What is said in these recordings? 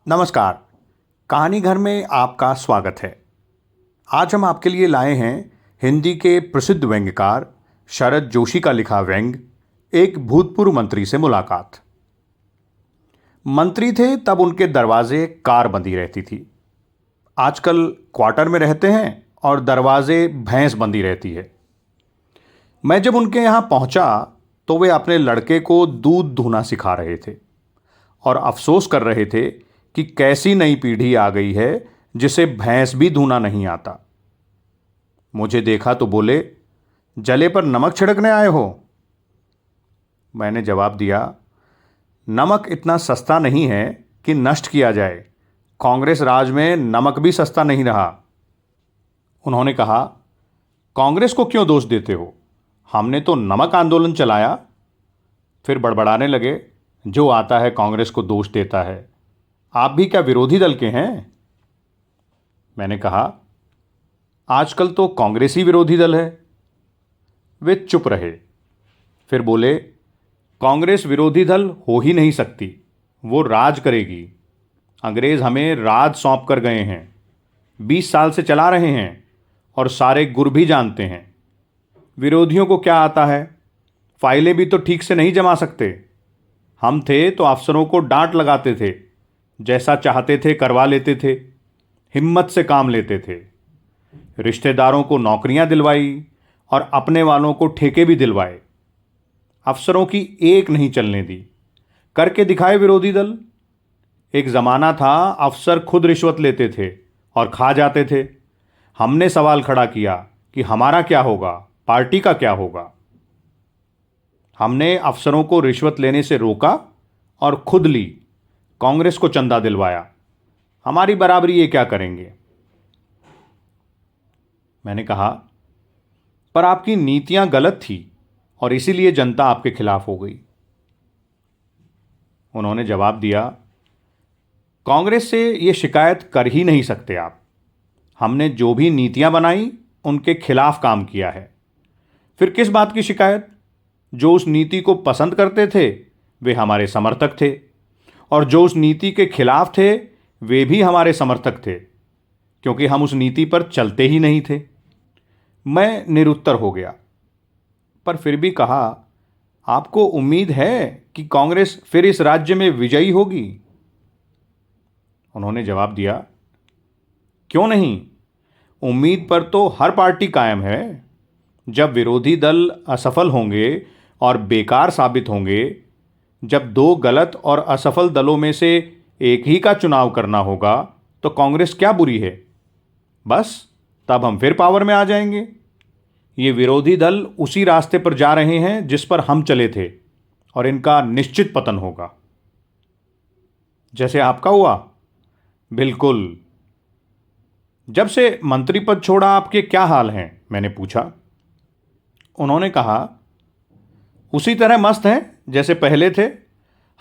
नमस्कार। कहानी घर में आपका स्वागत है। आज हम आपके लिए लाए हैं हिंदी के प्रसिद्ध व्यंग्यकार शरद जोशी का लिखा व्यंग्य एक भूतपूर्व मंत्री से मुलाकात। मंत्री थे तब उनके दरवाजे कार बंधी रहती थी। आजकल क्वार्टर में रहते हैं और दरवाजे भैंस बंधी रहती है। मैं जब उनके यहाँ पहुंचा तो वे अपने लड़के को दूध धोना सिखा रहे थे और अफसोस कर रहे थे कि कैसी नई पीढ़ी आ गई है जिसे भैंस भी धोना नहीं आता। मुझे देखा तो बोले, जले पर नमक छिड़कने आए हो? मैंने जवाब दिया, नमक इतना सस्ता नहीं है कि नष्ट किया जाए। कांग्रेस राज में नमक भी सस्ता नहीं रहा। उन्होंने कहा, कांग्रेस को क्यों दोष देते हो? हमने तो नमक आंदोलन चलाया। फिर बड़बड़ाने लगे, जो आता है कांग्रेस को दोष देता है। आप भी क्या विरोधी दल के हैं? मैंने कहा, आजकल तो कांग्रेस ही विरोधी दल है। वे चुप रहे। फिर बोले, कांग्रेस विरोधी दल हो ही नहीं सकती, वो राज करेगी। अंग्रेज हमें राज सौंप कर गए हैं, 20 साल से चला रहे हैं और सारे गुर भी जानते हैं। विरोधियों को क्या आता है? फाइलें भी तो ठीक से नहीं जमा सकते। हम थे तो अफसरों को डांट लगाते थे, जैसा चाहते थे करवा लेते थे, हिम्मत से काम लेते थे। रिश्तेदारों को नौकरियां दिलवाई और अपने वालों को ठेके भी दिलवाए। अफसरों की एक नहीं चलने दी। करके दिखाए विरोधी दल। एक ज़माना था अफसर खुद रिश्वत लेते थे और खा जाते थे। हमने सवाल खड़ा किया कि हमारा क्या होगा, पार्टी का क्या होगा। हमने अफसरों को रिश्वत लेने से रोका और खुद ली। कांग्रेस को चंदा दिलवाया। हमारी बराबरी ये क्या करेंगे? मैंने कहा, पर आपकी नीतियां गलत थी और इसीलिए जनता आपके खिलाफ हो गई। उन्होंने जवाब दिया, कांग्रेस से ये शिकायत कर ही नहीं सकते आप। हमने जो भी नीतियां बनाई उनके खिलाफ काम किया है। फिर किस बात की शिकायत? जो उस नीति को पसंद करते थे वे हमारे समर्थक थे और जो उस नीति के खिलाफ थे वे भी हमारे समर्थक थे, क्योंकि हम उस नीति पर चलते ही नहीं थे। मैं निरुत्तर हो गया, पर फिर भी कहा, आपको उम्मीद है कि कांग्रेस फिर इस राज्य में विजयी होगी? उन्होंने जवाब दिया, क्यों नहीं? उम्मीद पर तो हर पार्टी कायम है। जब विरोधी दल असफल होंगे और बेकार साबित होंगे, जब दो गलत और असफल दलों में से एक ही का चुनाव करना होगा, तो कांग्रेस क्या बुरी है? बस तब हम फिर पावर में आ जाएंगे। ये विरोधी दल उसी रास्ते पर जा रहे हैं जिस पर हम चले थे और इनका निश्चित पतन होगा। जैसे आपका हुआ? बिल्कुल। जब से मंत्री पद छोड़ा आपके क्या हाल हैं? मैंने पूछा। उन्होंने कहा, उसी तरह मस्त हैं जैसे पहले थे।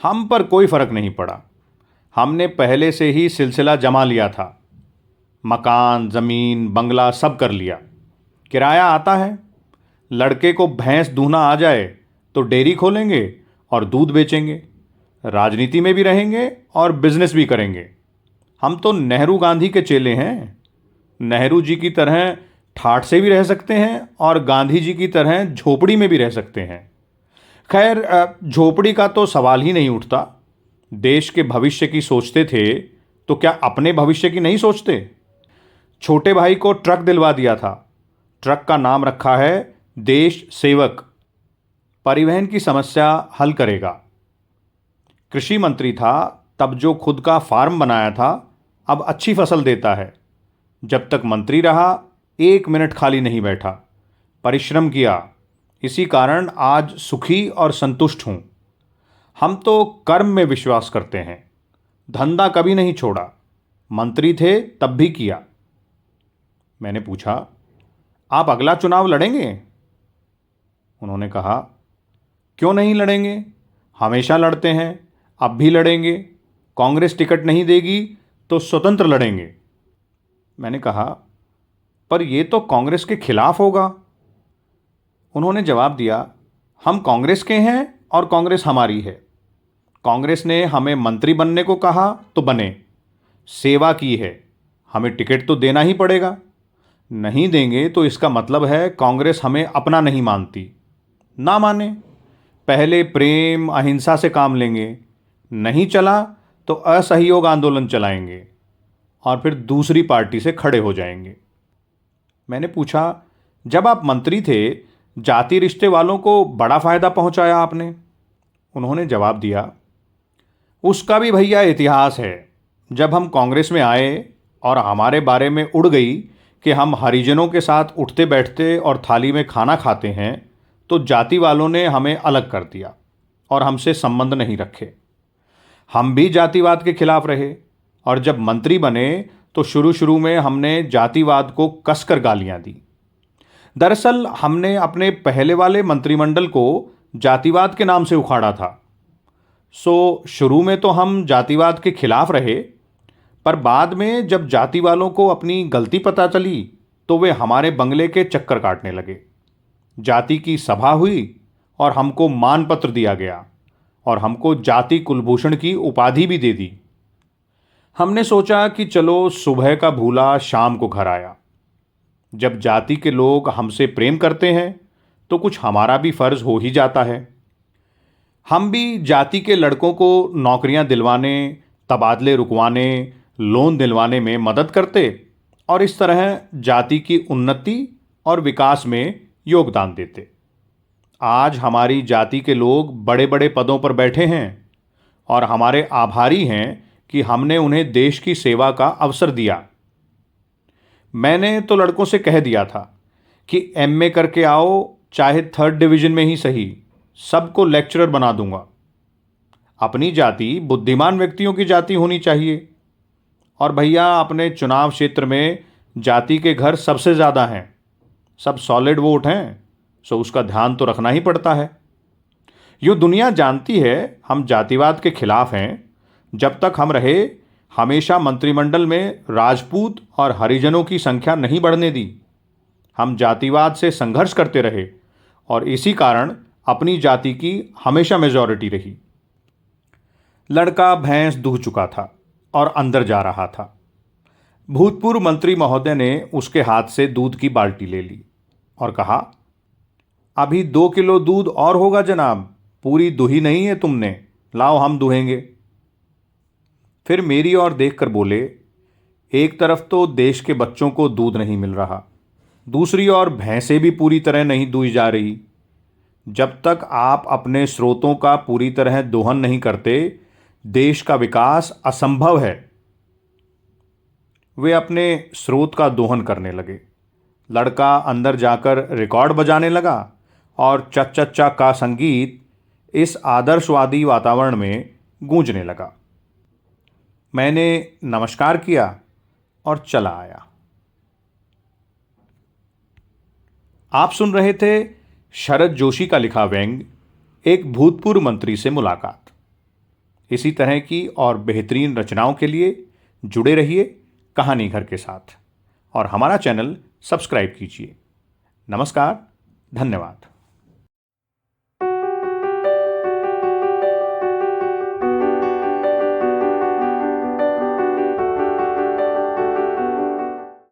हम पर कोई फर्क नहीं पड़ा। हमने पहले से ही सिलसिला जमा लिया था। मकान, ज़मीन, बंगला सब कर लिया। किराया आता है। लड़के को भैंस दूहना आ जाए तो डेयरी खोलेंगे और दूध बेचेंगे। राजनीति में भी रहेंगे और बिजनेस भी करेंगे। हम तो नेहरू गांधी के चेले हैं। नेहरू जी की तरह ठाठ से भी रह सकते हैं और गांधी जी की तरह झोपड़ी में भी रह सकते हैं। खैर, झोपड़ी का तो सवाल ही नहीं उठता। देश के भविष्य की सोचते थे तो क्या अपने भविष्य की नहीं सोचते? छोटे भाई को ट्रक दिलवा दिया था। ट्रक का नाम रखा है देश सेवक। परिवहन की समस्या हल करेगा। कृषि मंत्री था तब जो खुद का फार्म बनाया था, अब अच्छी फसल देता है। जब तक मंत्री रहा 1 मिनट खाली नहीं बैठा। परिश्रम किया, इसी कारण आज सुखी और संतुष्ट हूं। हम तो कर्म में विश्वास करते हैं। धंधा कभी नहीं छोड़ा। मंत्री थे तब भी किया। मैंने पूछा, आप अगला चुनाव लड़ेंगे? उन्होंने कहा, क्यों नहीं लड़ेंगे? हमेशा लड़ते हैं, अब भी लड़ेंगे। कांग्रेस टिकट नहीं देगी तो स्वतंत्र लड़ेंगे। मैंने कहा, पर यह तो कांग्रेस के खिलाफ होगा। उन्होंने जवाब दिया, हम कांग्रेस के हैं और कांग्रेस हमारी है। कांग्रेस ने हमें मंत्री बनने को कहा तो बने, सेवा की है, हमें टिकट तो देना ही पड़ेगा। नहीं देंगे तो इसका मतलब है कांग्रेस हमें अपना नहीं मानती। ना माने, पहले प्रेम अहिंसा से काम लेंगे, नहीं चला तो असहयोग आंदोलन चलाएंगे और फिर दूसरी पार्टी से खड़े हो जाएंगे। मैंने पूछा, जब आप मंत्री थे जाति रिश्ते वालों को बड़ा फायदा पहुंचाया आपने? उन्होंने जवाब दिया, उसका भी भैया इतिहास है। जब हम कांग्रेस में आए और हमारे बारे में उड़ गई कि हम हरिजनों के साथ उठते बैठते और थाली में खाना खाते हैं, तो जाति वालों ने हमें अलग कर दिया और हमसे संबंध नहीं रखे। हम भी जातिवाद के खिलाफ रहे और जब मंत्री बने तो शुरू शुरू में हमने जातिवाद को कसकर गालियां दी। दरअसल हमने अपने पहले वाले मंत्रिमंडल को जातिवाद के नाम से उखाड़ा था। शुरू में तो हम जातिवाद के खिलाफ रहे, पर बाद में जब जाति वालों को अपनी गलती पता चली तो वे हमारे बंगले के चक्कर काटने लगे। जाति की सभा हुई और हमको मान पत्र दिया गया और हमको जाति कुलभूषण की उपाधि भी दे दी। हमने सोचा कि चलो सुबह का भूला शाम को घर आया। जब जाति के लोग हमसे प्रेम करते हैं तो कुछ हमारा भी फर्ज हो ही जाता है। हम भी जाति के लड़कों को नौकरियां दिलवाने, तबादले रुकवाने, लोन दिलवाने में मदद करते और इस तरह जाति की उन्नति और विकास में योगदान देते। आज हमारी जाति के लोग बड़े बड़े पदों पर बैठे हैं और हमारे आभारी हैं कि हमने उन्हें देश की सेवा का अवसर दिया। मैंने तो लड़कों से कह दिया था कि एमए करके आओ, चाहे 3rd डिवीज़न में ही सही, सबको लेक्चरर बना दूंगा। अपनी जाति बुद्धिमान व्यक्तियों की जाति होनी चाहिए और भैया अपने चुनाव क्षेत्र में जाति के घर सबसे ज़्यादा हैं, सब सॉलिड वोट हैं, सो उसका ध्यान तो रखना ही पड़ता है। यूँ दुनिया जानती है हम जातिवाद के खिलाफ हैं। जब तक हम रहे हमेशा मंत्रिमंडल में राजपूत और हरिजनों की संख्या नहीं बढ़ने दी। हम जातिवाद से संघर्ष करते रहे और इसी कारण अपनी जाति की हमेशा मेजॉरिटी रही। लड़का भैंस दूह चुका था और अंदर जा रहा था। भूतपूर्व मंत्री महोदय ने उसके हाथ से दूध की बाल्टी ले ली और कहा, अभी 2 किलो दूध और होगा जनाब, पूरी दुही नहीं है तुमने, लाओ हम दुहेंगे। फिर मेरी ओर देखकर बोले, एक तरफ तो देश के बच्चों को दूध नहीं मिल रहा, दूसरी ओर भैंसें भी पूरी तरह नहीं दूही जा रही। जब तक आप अपने स्रोतों का पूरी तरह दोहन नहीं करते, देश का विकास असंभव है। वे अपने स्रोत का दोहन करने लगे। लड़का अंदर जाकर रिकॉर्ड बजाने लगा और चच्चा का संगीत इस आदर्शवादी वातावरण में गूंजने लगा। मैंने नमस्कार किया और चला आया। आप सुन रहे थे शरद जोशी का लिखा व्यंग, एक भूतपूर्व मंत्री से मुलाकात। इसी तरह की और बेहतरीन रचनाओं के लिए जुड़े रहिए कहानी घर के साथ और हमारा चैनल सब्सक्राइब कीजिए। नमस्कार, धन्यवाद।